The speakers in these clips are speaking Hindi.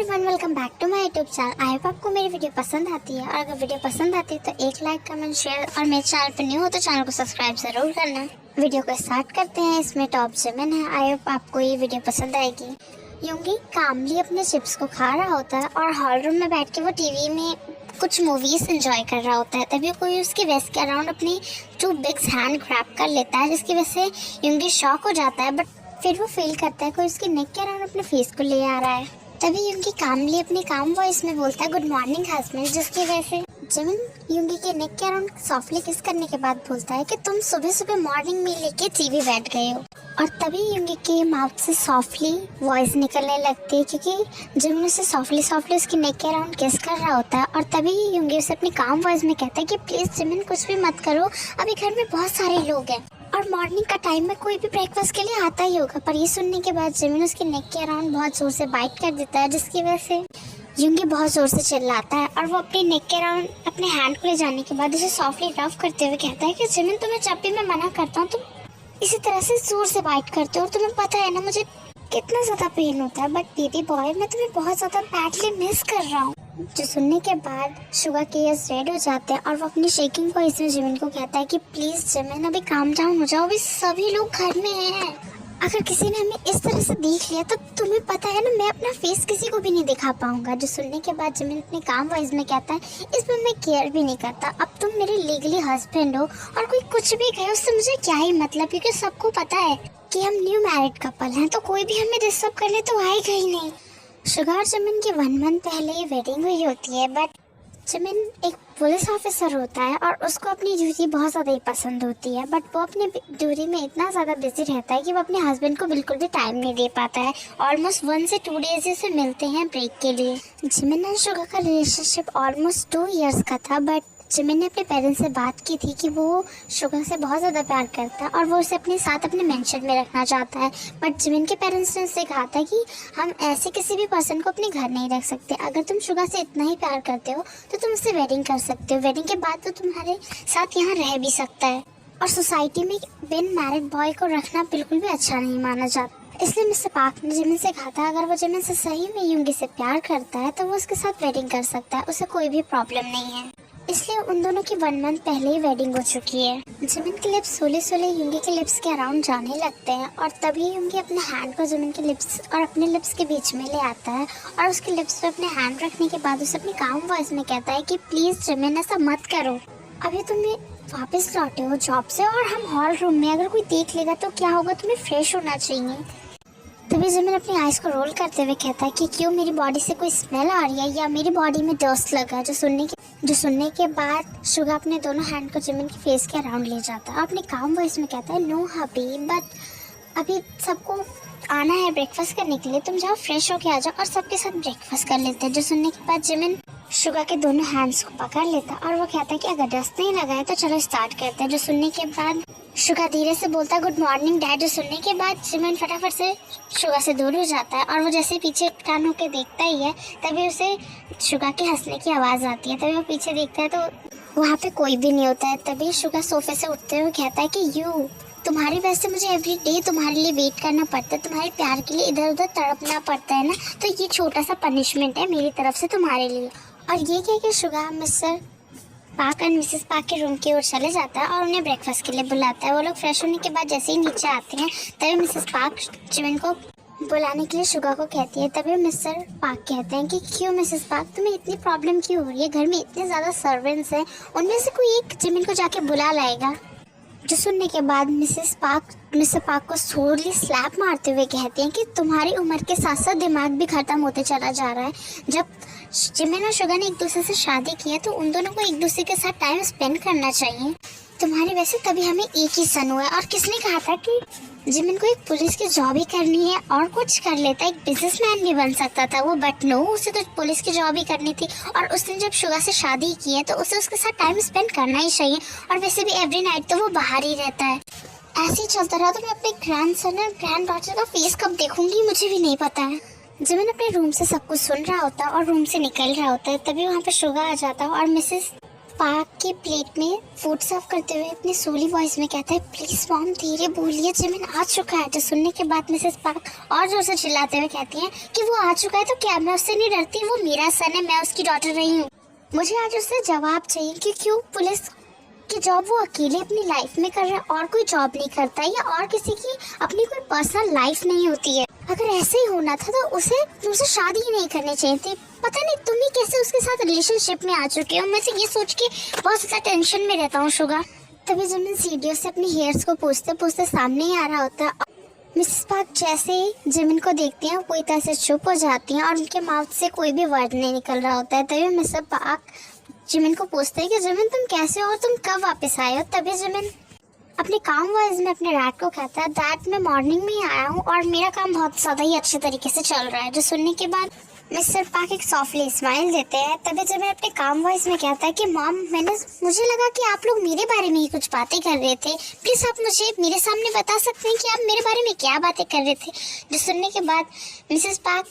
Everyone, welcome back to my YouTube channel. I hope आपको मेरी वीडियो पसंद आती है और अगर वीडियो पसंद आती है तो एक लाइक, कमेंट, शेयर और मेरे चैनल पर न्यू हो तो चैनल को सब्सक्राइब जरूर करना। वीडियो को स्टार्ट करते हैं। इसमें टॉप जिमिन है। आई होप आपको ये वीडियो पसंद आएगी। यूंगी कामली अपने चिप्स को खा रहा होता है और हॉल रूम में बैठ के वो टीवी में कुछ मूवीज एंजॉय कर रहा होता है। तभी कोई उसके वेस्ट के अराउंड अपनी टू बिग्स हैंड ग्रैब कर लेता है, जिसकी वजह से यूंगी शॉक हो जाता है। बट फिर वो फील करता है कोई उसके नेक के अराउंड अपने फेस को ले आ रहा है। तभी यूंगी कामली अपनी काम वॉइस में बोलता है, गुड मॉर्निंग हस्बैंड, जिसकी वजह से जिमिन यूंगी के नेक के अराउंड सॉफ्टली किस करने के बाद बोलता है कि तुम सुबह सुबह मॉर्निंग में लेके टीवी बैठ गए हो। और तभी यूंगी के माउथ से सॉफ्टली वॉइस निकलने लगती है, क्योंकि जिमिन उसे सॉफ्टली उसकी नेक के अराउंड किस कर रहा होता है। और तभी यूंगी उसे अपनी काम वॉइस में कहता है कि प्लीज जिमिन कुछ भी मत करो, अभी घर में बहुत सारे लोग हैं और मॉर्निंग का टाइम में कोई भी ब्रेकफास्ट के लिए आता ही होगा। पर ये सुनने के बाद जिमिन उसके नेक के अराउंड बहुत जोर से बाइट कर देता है, जिसकी वजह से यूंगी बहुत जोर से चिल्लाता है और वो अपने नेक के अराउंड अपने हैंड को ले जाने के बाद उसे सॉफ्टली रफ करते हुए कहता है कि जिमिन, तुम्हें जब भी मैं मना करता हूँ तुम इसी तरह से जोर से बाइट करते हो और तुम्हें पता है ना मुझे कितना ज्यादा पेन होता है। बट बेबी बॉय, मैं तुम्हें बहुत ज्यादा बैडली मिस कर रहा हूँ। जो सुनने के बाद शुगा के ईयर्स रेड हो जाते हैं और वो अपनी शेकिंग वॉइस में जिमिन को कहता है कि प्लीज जिमिन, अभी काम डाउन हो जाओ, अभी सभी लोग घर में हैं। अगर किसी ने हमें इस तरह से देख लिया तो तुम्हें पता है ना मैं अपना फेस किसी को भी नहीं दिखा पाऊंगा। जो सुनने के बाद जिमिन अपनी काम वॉइस में कहता है, इसमें मैं केयर भी नहीं करता, अब तुम मेरे लीगली हस्बैंड हो और कोई कुछ भी कहे उससे मुझे क्या ही मतलब, क्योंकि सबको पता है कि हम न्यू मैरिड कपल हैं, तो कोई भी हमें डिस्टर्ब करने तो आएगा ही नहीं। शुगा और जिमिन की 1 मंथ पहले ही वेडिंग हुई होती है। बट जिमिन एक पुलिस ऑफिसर होता है और उसको अपनी ड्यूटी बहुत ज़्यादा ही पसंद होती है। बट वो अपनी ड्यूटी में इतना ज़्यादा बिजी रहता है कि वो अपने हस्बैंड को बिल्कुल भी टाइम नहीं दे पाता है। ऑलमोस्ट 1 से 2 डेज से मिलते हैं ब्रेक के लिए। जिमिन और शुगा का रिलेशनशिप ऑलमोस्ट 2 इयर्स का था। बट जिमिन ने अपने पेरेंट्स से बात की थी कि वो शुगा से बहुत ज़्यादा प्यार करता है और वो उसे अपने साथ अपने मेंशन में रखना चाहता है। बट जिमिन के पेरेंट्स ने उससे कहा था कि हम ऐसे किसी भी पर्सन को अपने घर नहीं रख सकते। अगर तुम शुगा से इतना ही प्यार करते हो तो तुम उससे वेडिंग कर सकते हो। वेडिंग के बाद तो तुम्हारे साथ यहाँ रह भी सकता है। और सोसाइटी में बिन मैरिड बॉय को रखना बिल्कुल भी अच्छा नहीं माना जाता। इसलिए मिस्टर पार्क ने जिमिन से कहा था अगर वो जिमिन से सही में यूंगी से प्यार करता है तो वो उसके साथ वेडिंग कर सकता है, उसे कोई भी प्रॉब्लम नहीं है। इसलिए उन दोनों की 1 मंथ पहले ही वेडिंग हो चुकी है। जिमिन के लिप्स सोले यूंगी के लिप्स के अराउंड जाने लगते हैं और तभी यूंगी अपने हैंड को जिमिन के लिप्स और अपने लिप्स के बीच में ले आता है और उसके लिप्स पे अपने हैंड रखने के बाद उसे अपनी काम वॉइस में कहता है कि प्लीज जिमिन, ऐसा मत करो, अभी तुम्हें वापस लौटे हो जॉब से और हम हॉल रूम में, अगर कोई देख लेगा तो क्या होगा, तुम्हें फ्रेश होना चाहिए। तभी जिमिन अपनी आइज को रोल करते हुए कहता है कि क्यों मेरी बॉडी से कोई स्मेल आ रही है या मेरी बॉडी में डस्ट लगा। जो सुनने के बाद शुगा अपने दोनों हैंड को जिमिन के फेस के अराउंड ले जाता है और अपने काम वॉइस में कहता है, नो हबी, बट अभी सबको आना है ब्रेकफास्ट करने के लिए, तुम जाओ फ्रेश होके आ जाओ और सबके साथ ब्रेकफास्ट कर लेते हैं। जो सुनने के बाद जिमिन शुगा के दोनों हैंड्स को पकड़ लेता है और वो कहता है कि अगर डस्ट नहीं लगा है तो चलो स्टार्ट करते हैं। जो सुनने के बाद शुगा धीरे से बोलता है, गुड मॉर्निंग डैड। जो सुनने के बाद जिमिन फटाफट से शुगा से दूर हो जाता है और वो जैसे पीछे टर्न होकर देखता ही है तभी उसे शुगा के हंसने की आवाज़ आती है। तभी वो पीछे देखता है तो वहाँ पे कोई भी नहीं होता है। तभी शुगा सोफे से उठते हुए कहता है कि तुम्हारी वजह से मुझे एवरी डे तुम्हारे लिए वेट करना पड़ता है, तुम्हारे प्यार के लिए इधर उधर तड़पना पड़ता है ना, तो ये छोटा सा पनिशमेंट है मेरी तरफ से तुम्हारे लिए। और ये कह के Suga mister park and Mrs park के रूम की ओर चले जाता है और उन्हें ब्रेकफास्ट के लिए बुलाता है। वो लोग फ्रेश होने के बाद जैसे ही नीचे आते हैं तभी मिसेस पार्क जिमिन को बुलाने के लिए शुगा को कहती है। तभी मिस्टर पार्क कहते हैं कि क्यों मिसेस पार्क, तुम्हें इतनी प्रॉब्लम क्यों हो रही है, घर में इतने ज़्यादा सर्वेंट्स हैं, उनमें से कोई एक जिमिन को जाके बुला लाएगा। जो सुनने के बाद मिस्टर पार्क को सोरली स्लैप मारते हुए कहते हैं कि तुम्हारी उम्र के साथ साथ दिमाग भी खत्म होते चला जा रहा है। जब जिमिन और शुगा ने एक दूसरे से शादी की है तो उन दोनों को एक दूसरे के साथ टाइम स्पेंड करना चाहिए। तुम्हारी वैसे तभी हमें एक ही सन हुआ है। और किसने कहा था कि जिमिन को एक पुलिस की जॉब ही करनी है और कुछ कर लेता, एक बिजनेसमैन भी बन सकता था वो, बट नो, उसे तो पुलिस की जॉब ही करनी थी। और उसने जब शुगा से शादी की है तो उसे उसके साथ टाइम स्पेंड करना ही चाहिए। और वैसे भी एवरी नाइट तो वो बाहर ही रहता है। ऐसे ही चलता रहा तो मैं अपने ग्रैंडसन और ग्रैंड डॉटर का फेस कब देखूंगी मुझे भी नहीं पता है। जिमिन अपने रूम से सब कुछ सुन रहा होता है और रूम से निकल रहा होता है। तभी वहाँ पे शुगा आ जाता है और मिसेस पाक की प्लेट में फूड सर्व करते हुए अपनी सोली वॉइस में कहता है, प्लीज मॉम धीरे बोलिए, जिमिन आ चुका है। जो सुनने के बाद मिसेस पाक और जोर से चिल्लाते हुए कहती हैं कि वो आ चुका है तो क्या मैं उससे नहीं डरती, वो मेरा सन है, मैं उसकी डॉटर नहीं हूँ। मुझे आज उससे जवाब चाहिए कि क्यों पुलिस की जॉब वो अकेले अपनी लाइफ में कर रहा है और कोई जॉब नहीं करता, या और किसी की अपनी कोई पर्सनल लाइफ नहीं होती है। अगर ऐसे ही होना था तो उसे तुमसे शादी ही नहीं करनी चाहिए थी। पता नहीं तुम ही कैसे उसके साथ रिलेशनशिप में आ चुके हो। मैं तो ये सोच के बहुत ज़्यादा टेंशन में रहता हूँ शुगा। तभी जब मैं सीढ़ियों से अपनी हेयर्स को पूछते पूछते सामने ही आ रहा होता है। मिसेस पाक जैसे ही जिमिन को देखती हैं पूरी तरह से चुप हो जाती हैं और उनके माउथ से कोई भी वर्ड नहीं निकल रहा होता है। तभी मिसेस पाक जिमिन को पूछते हैं कि जिमिन तुम कैसे हो और तुम कब वापस आए हो। तभी जिमिन अपने काम वॉइस में अपने रैट को कहता है दैट मैं मॉर्निंग में ही आया हूँ और मेरा काम बहुत ज़्यादा ही अच्छे तरीके से चल रहा है। जो सुनने के बाद मिस्टर पाक एक सॉफ्टली स्माइल देते हैं। तभी जब मैं अपने काम वॉइस में कहता है कि मॉम मुझे लगा कि आप लोग मेरे बारे में ही कुछ बातें कर रहे थे, प्लीज़ आप मुझे मेरे सामने बता सकते हैं कि आप मेरे बारे में क्या बातें कर रहे थे। जो सुनने के बाद मिसेस पाक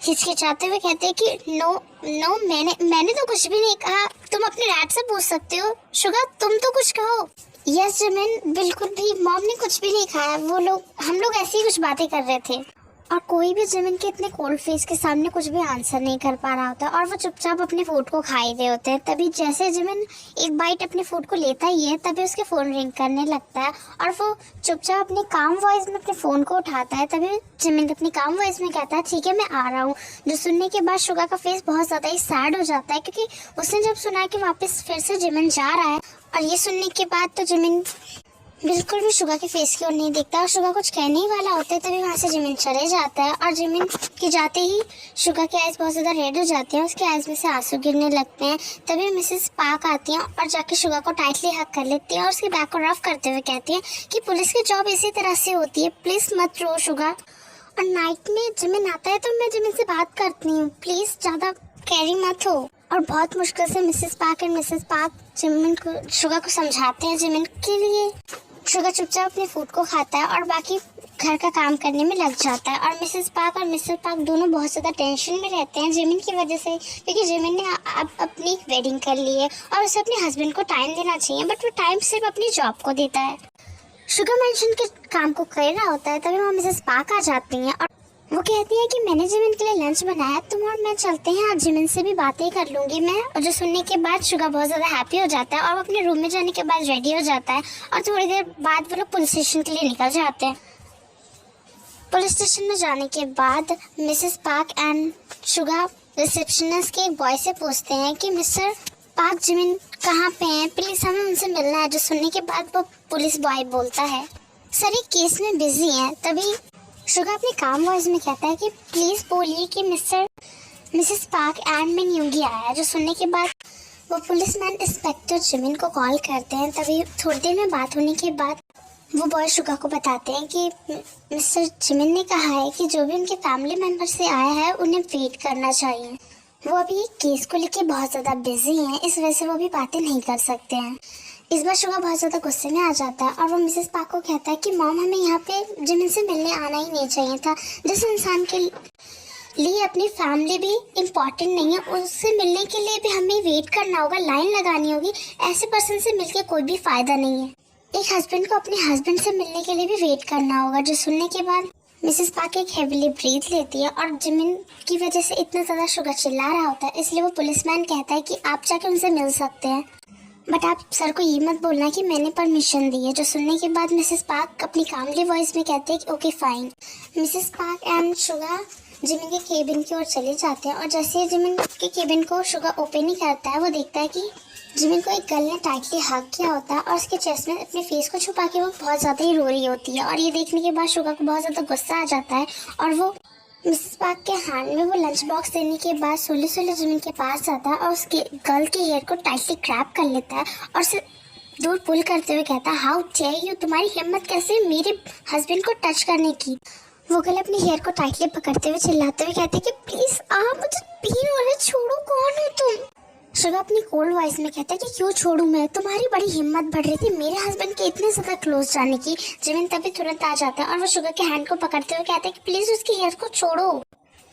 हिचकिचाते हुए कहते हैं कि नो मैंने तो कुछ भी नहीं कहा, तुम अपने रैट से पूछ सकते हो। शुगा तुम तो कुछ कहो। यस जिमिन बिल्कुल भी मॉम ने कुछ भी नहीं खाया, हम लोग ऐसे ही कुछ बातें कर रहे थे। और कोई भी जिमिन के इतने कोल्ड फेस के सामने कुछ भी आंसर नहीं कर पा रहा होता और वो चुपचाप अपने फूड को खा ही रहे होते हैं। तभी जैसे जिमिन एक बाइट अपने फूड को लेता ही है तभी उसके फ़ोन रिंग करने लगता है और वो चुपचाप अपने काम वॉइस में अपने फ़ोन को उठाता है। तभी जिमिन अपनी काम वॉइस में कहता है ठीक है मैं आ रहा हूँ। जो सुनने के बाद शुगा का फेस बहुत ज़्यादा ही सैड हो जाता है क्योंकि उसने जब सुना कि वापस फिर से जिमिन जा रहा है और ये सुनने के बाद तो जिमिन बिल्कुल भी शुगा के फेस की ओर नहीं देखता और शुगा कुछ कहने ही वाला होता है। तभी वहाँ से जिमिन चले जाता है और जिमिन के जाते ही शुगा की आइज़ बहुत ज़्यादा रेड हो जाती हैं, उसके आइज़ में से आंसू गिरने लगते हैं। तभी मिसेस पाक आती हैं और जाके शुगा को टाइटली हक कर लेती हैं और उसके बैक को रफ करते हुए कहती हैं कि पुलिस की जॉब इसी तरह से होती है, प्लीज़ मत रो शुगा। और नाइट में जिमिन आता है तो मैं जिमिन से बात करती हूँ, प्लीज़ ज़्यादा कैरी मत हो। और बहुत मुश्किल से मिसेस पाक जिमिन को शुगा को समझाते हैं। जिमिन के लिए शुगा चुपचाप अपने फूड को खाता है और बाकी घर का काम करने में लग जाता है। और मिसेस पाक और मिस्टर पाक दोनों बहुत ज़्यादा टेंशन में रहते हैं जिमिन की वजह से, क्योंकि जिमिन ने अब अपनी वेडिंग कर ली है और उसे अपने हस्बैंड को टाइम देना चाहिए, बट वो टाइम सिर्फ अपनी जॉब को देता है। शुगर मेंशन के काम को कर रहा होता है तभी वहाँ मिसेस पाक आ जाती हैं और वो कहती है कि मैंने जिमिन के लिए लंच बनाया, तुम और मैं चलते हैं, आज जिमिन से भी बातें कर लूँगी मैं। और जो सुनने के बाद शुगा बहुत ज़्यादा हैप्पी हो जाता है और वो अपने रूम में जाने के बाद रेडी हो जाता है और थोड़ी देर बाद वो लोग पुलिस स्टेशन के लिए निकल जाते हैं। पुलिस स्टेशन में जाने के बाद मिसेस पाक एंड शुगा रिसेप्शनिस्ट के एक बॉय से पूछते हैं कि मिस्टर पाक जिमिन कहाँ पे हैं, प्लीज़ हमें उनसे मिलना है। जो सुनने के बाद वो पुलिस बॉय बोलता है सर एक केस में बिजी हैं। तभी शुगा अपने काम वॉइस में कहता है कि प्लीज़ बोलिए कि मिसेस पाक एंड में न्यूगी आया है। जो सुनने के बाद वो पुलिसमैन इंस्पेक्टर जिमिन को कॉल करते हैं। तभी थोड़ी देर में बात होने के बाद वो बॉय शुगा को बताते हैं कि मिस्टर जिमिन ने कहा है कि जो भी उनके फैमिली मेम्बर से आया है उन्हें वेट करना चाहिए। वो अभी केस को लेके बहुत ज़्यादा बिजी हैं, इस वजह से वो भी बातें नहीं कर सकते हैं। इस बार शुगा बहुत ज़्यादा गुस्से में आ जाता है और वो मिसेस पाक को कहता है कि मॉम हमें यहाँ पे जिमिन से मिलने आना ही नहीं चाहिए था। जिस इंसान के लिए अपनी फैमिली भी इम्पॉर्टेंट नहीं है उससे मिलने के लिए भी हमें वेट करना होगा, लाइन लगानी होगी। ऐसे पर्सन से मिलके कोई भी फ़ायदा नहीं है। एक हस्बैंड को अपने हस्बैंड से मिलने के लिए भी वेट करना होगा। जो सुनने के बाद मिसेस पाक एक हेविली ब्रीथ लेती है और जिमिन की वजह से इतना ज़्यादा शुगर चिल्ला रहा होता है, इसलिए वो पुलिसमैन कहता है कि आप जाके उनसे मिल सकते हैं, बट आप सर को ये मत बोलना कि मैंने परमिशन दी है। जो सुनने के बाद मिसेस पाक अपनी कामली वॉइस में कहते हैं कि ओके फाइन। मिसेस पाक एंड शुगा जिमिन के केबिन की ओर चले जाते हैं और जैसे जिमिन के केबिन को शुगा ओपन ही करता है वो देखता है कि जिमिन को एक गर्ल ने टाइटली हग किया होता है और उसके चेस्ट में अपने फेस को छुपा के वो बहुत ज़्यादा ही रो रही होती है। और ये देखने के बाद शुगा को बहुत ज़्यादा गुस्सा आ जाता है और वो मिसेस पाक के हाथ में वो लंच बॉक्स देने के बाद सोले जिमिन के पास जाता है और उसके गर्ल के हेयर को टाइटली ग्रैब कर लेता है और उसे दूर पुल करते हुए कहता है हाउ डेयर यू, तुम्हारी हिम्मत कैसे मेरे हस्बैंड को टच करने की। वो गर्ल अपने हेयर को टाइटली पकड़ते हुए चिल्लाते हुए कहते कि प्लीज़ मुझे पीन हो रहा है, छोड़ो, कौन हो तुम। शुगा अपनी कोल्ड वॉइस में कहता है कि क्यों छोड़ूं मैं, तुम्हारी बड़ी हिम्मत बढ़ रही थी मेरे हस्बैंड के इतने ज़्यादा क्लोज जाने की। जिमिन तभी तुरंत आ जाता है और वो शुगा के हैंड को पकड़ते हुए कहता है कि प्लीज़ उसके हेयर को छोड़ो।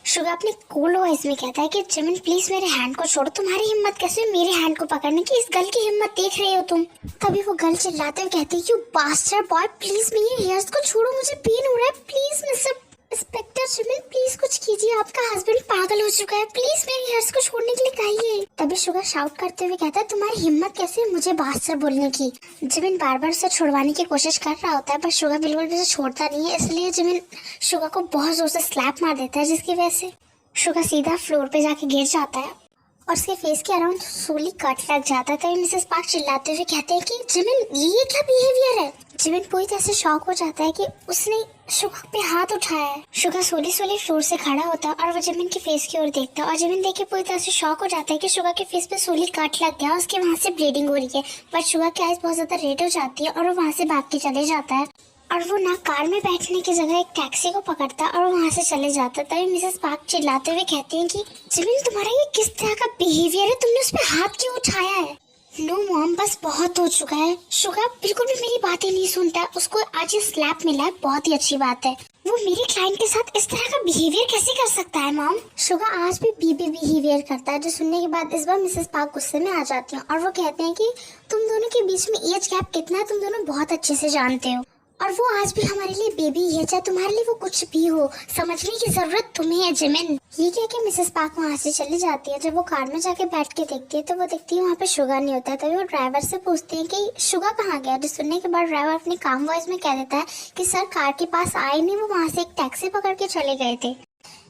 शुगा अपने कूल वॉइस में कहता है कि जिमिन प्लीज मेरे हैंड को छोड़ो, तुम्हारी हिम्मत कैसे हुई मेरे हैंड को पकड़ने की, इस गर्ल की हिम्मत देख रहे हो तुम। तभी वो गर्ल चिल्लाते हुए कहती है यू बास्टर्ड बॉय, प्लीज मेरे हेयर्स को छोड़ो, मुझे पेन हो रहा है, please mister inspector Jimin please कुछ कीजिए, आपका हस्बैंड पागल हो चुका है, प्लीज मेरे हेयर्स को छोड़ने के लिए कहिए। तभी शुगर शाउट करते हुए कहता है तुम्हारी हिम्मत कैसे है मुझे बास्टर्ड बोलने की। जिमिन बार बार उसे छुड़वाने की कोशिश कर रहा होता है पर शुगर बिल्कुल भी उसे छोड़ता नहीं है, इसलिए जिमिन शुगर को बहुत जोर से स्लैप मार देता है जिसकी वजह से शुगर सीधा फ्लोर पे जाके गिर जाता है और उसके फेस के अराउंड सूली कट लग जाता है। तभी मिसेस पार्क चिल्लाते हुए कहते हैं कि जिमिन ये क्या बिहेवियर है। जिमिन पूरी तरह से शॉक हो जाता है कि उसने शुगर पे हाथ उठाया है। शुगर सोली फ्लोर से खड़ा होता है और वो जिमिन के फेस की ओर देखता है और जिमिन देख के पूरी तरह से शॉक हो जाता है कि शुगर के फेस पे सूली कट लग गया, उसके वहाँ से ब्लीडिंग हो रही है। बट शुगर की आइज बहुत ज्यादा रेड हो जाती है और वो वहाँ से भाग के चले जाता है और वो ना कार में बैठने की जगह एक टैक्सी को पकड़ता है और वहाँ से चले जाता है। तभी मिसेस पार्क चिल्लाते हुए कहती हैं कि जिमिन तुम्हारा ये किस तरह का बिहेवियर है, तुमने उस पर हाथ क्यों उठाया है। नो मॉम बस बहुत हो चुका है। शुगर बिल्कुल भी मेरी बातें नहीं सुनता है, उसको आज ये स्लैप मिला है, बहुत ही अच्छी बात है। वो मेरे क्लाइंट के साथ इस तरह का बिहेवियर कैसे कर सकता है मॉम। शुगर आज भी बीबी बिहेवियर करता है, जो सुनने के बाद इस बार मिसेस पार्क गुस्से में आ जाती है और वो कहते हैं कि तुम दोनों के बीच में एज गैप कितना है तुम दोनों बहुत अच्छे से जानते हो और वो आज भी हमारे लिए बेबी है, चाहे तुम्हारे लिए वो कुछ भी हो, समझने की जरूरत तुम्हें है जिमिन। ये कह के मिसेस पार्क वहाँ से चली जाती है। जब वो कार में जाके बैठ के देखती है तो वो देखती है वहाँ पे शुगर नहीं होता है। तभी वो ड्राइवर से पूछती है कि शुगर कहाँ गया, जो सुनने के बाद ड्राइवर अपनी काम वॉइस में कह देता है कि सर कार के पास आए नहीं, वो वहाँ से एक टैक्सी पकड़ के चले गए थे।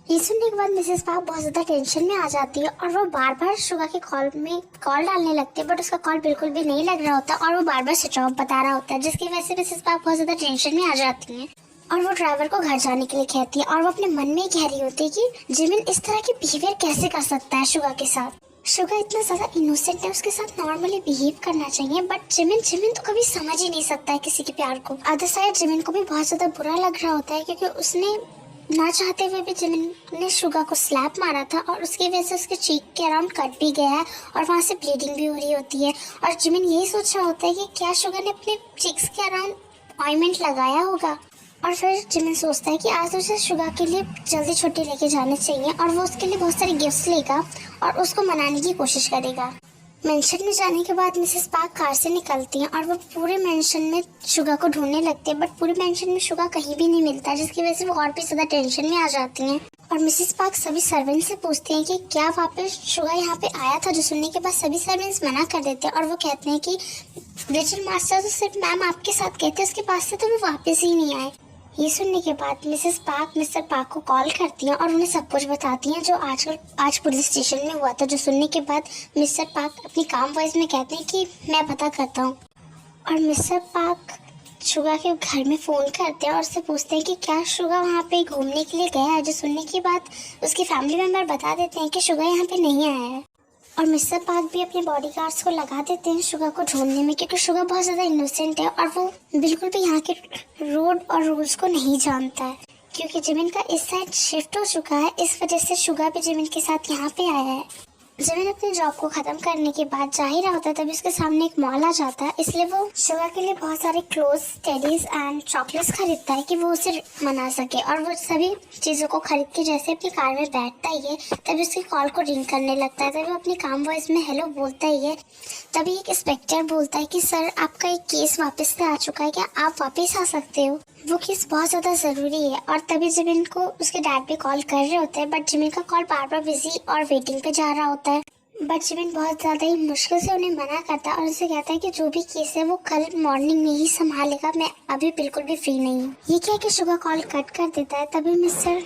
ये सुनने के बाद मिसेस पार्क बहुत ज्यादा टेंशन में आ जाती है और वो बार बार शुगर के कॉल डालने लगती है बट उसका कॉल बिल्कुल भी नहीं लग रहा होता और वो बार बार स्विच ऑफ बता रहा होता है, जिसकी वजह से मिसेस पार्क बहुत ज्यादा टेंशन में आ जाती है और वो ड्राइवर को घर जाने के लिए कहती है और वो अपने मन में ही कह रही होती है कि जिमिन इस तरह की बिहेवियर कैसे कर सकता है शुगर के साथ। शुगर इतना ज्यादा इनोसेंट है, उसके साथ नॉर्मली बिहेव करना चाहिए बट जिमिन तो कभी समझ ही नहीं सकता है किसी के प्यार को। अदर साइड जिमिन को भी बहुत ज्यादा बुरा लग रहा होता है क्योंकि उसने ना चाहते हुए भी जिमिन ने शुगर को स्लैप मारा था और उसकी वजह से उसके चीक के अराउंड कट भी गया है और वहाँ से ब्लीडिंग भी हो रही होती है और जिमिन यही सोच रहा होता है कि क्या शुगर ने अपने चीक्स के अराउंड ऑइंटमेंट लगाया होगा। और फिर जिमिन सोचता है कि आज उसे शुगर के लिए जल्दी छुट्टी लेके जानी चाहिए और वो उसके लिए बहुत सारे गिफ्ट्स लेगा और उसको मनाने की कोशिश करेगा। मेंशन में जाने के बाद मिसेस पार्क कार से निकलती हैं और वो पूरे मेंशन में शुगर को ढूंढने लगती है बट पूरे मेंशन में शुगर कहीं भी नहीं मिलता, जिसकी वजह से वो और भी ज्यादा टेंशन में आ जाती हैं। और मिसेस पार्क सभी सर्वेंट से पूछती हैं कि क्या वापस शुगर यहाँ पे आया था, जो सुनने के बाद सभी सर्वेंट्स मना कर देते हैं और वो कहते हैं कि रिचर्ड मास्टर तो सिर्फ मैम आपके साथ कहते उसके पास से तो वो वापस ही नहीं आए। ये सुनने के बाद मिसेस पार्क मिस्टर पार्क को कॉल करती हैं और उन्हें सब कुछ बताती हैं जो आज पुलिस स्टेशन में हुआ था, जो सुनने के बाद मिस्टर पार्क अपनी काम वॉइस में कहते हैं कि मैं पता करता हूँ। और मिस्टर पार्क शुगर के घर में फ़ोन करते हैं और उससे पूछते हैं कि क्या शुगर वहाँ पे घूमने के लिए गया है, जो सुनने के बाद उसके फैमिली मेम्बर बता देते हैं कि शुगर यहाँ पे नहीं आया है। और मिस्टर पार्क भी अपने बॉडीगार्ड्स को लगा देते हैं शुगर को ढूंढने में, क्योंकि शुगर बहुत ज़्यादा इनोसेंट है और वो बिल्कुल भी यहाँ के रोड और रूल्स को नहीं जानता है। क्योंकि जिमिन का इस साइड शिफ्ट हो चुका है, इस वजह से शुगर भी जिमिन के साथ यहाँ पे आया है। जिमिन अपने जॉब को खत्म करने के बाद जा ही रहा होता है तभी उसके सामने एक मॉल आ जाता है, इसलिए वो शुगर के लिए बहुत सारे क्लोथ्स, टेडीज एंड चॉकलेट्स खरीदता है कि वो उसे मना सके। और वो सभी चीज़ों को खरीद के जैसे अपनी कार में बैठता ही है तभी उसकी कॉल को रिंग करने लगता है। तभी वो अपनी काम वॉइस में हेलो बोलता ही है। तभी एक इंस्पेक्टर बोलता है कि सर आपका एक केस वापस से आ चुका है, क्या आप वापस आ सकते हो, वो केस बहुत ज़्यादा ज़रूरी है। और तभी जिमिन को उसके डैड भी कॉल कर रहे होते हैं बट जिमिन का कॉल बार बार बिजी और वेटिंग पे जा रहा होता है। बट जिमिन बहुत ज़्यादा ही मुश्किल से उन्हें मना करता है और उसे कहता है कि जो भी केस है वो कल मॉर्निंग में ही संभालेगा, मैं अभी बिल्कुल भी फ्री नहीं हूँ। ये कह के शुगर कॉल कट कर देता है। तभी मिस्टर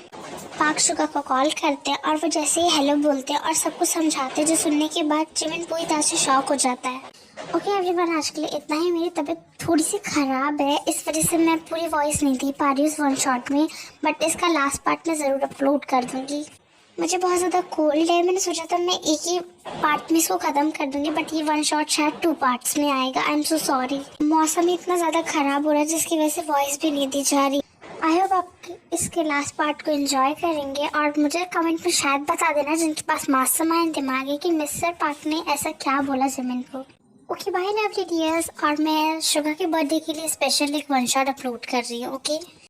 पार्क शुगर को कॉल करते हैं और वो जैसे ही हेलो बोलते हैं और सब कुछ समझाते हैं, जो सुनने के बाद जिमिन पूरी तरह से शॉक हो जाता है। ओके एवरीवन, आज के लिए इतना ही। मेरी तबीयत थोड़ी सी ख़राब है, इस वजह से मैं पूरी वॉइस नहीं दे पा रही उस वन शॉट में, बट इसका लास्ट पार्ट मैं ज़रूर अपलोड कर दूँगी। मुझे बहुत ज़्यादा कोल्ड है, मैंने सोचा था मैं एक ही पार्ट में इसको ख़त्म कर दूँगी बट ये वन शॉट शायद 2 पार्ट्स में आएगा। I am so sorry. मौसम ही इतना ज़्यादा ख़राब हो रहा है जिसकी वजह से वॉइस भी नहीं दी जा रही। आई होप आप इसके लास्ट पार्ट को एंजॉय करेंगे और मुझे कमेंट में शायद बता देना जिनके पास मास्टरमाइंड दिमाग है कि मिस्टर पार्क ने ऐसा क्या बोला जिमिन को। ओके बाय लवली डियर्स, और मैं शुगर के बर्थडे के लिए स्पेशल एक वन शॉट अपलोड कर रही हूँ। ओके।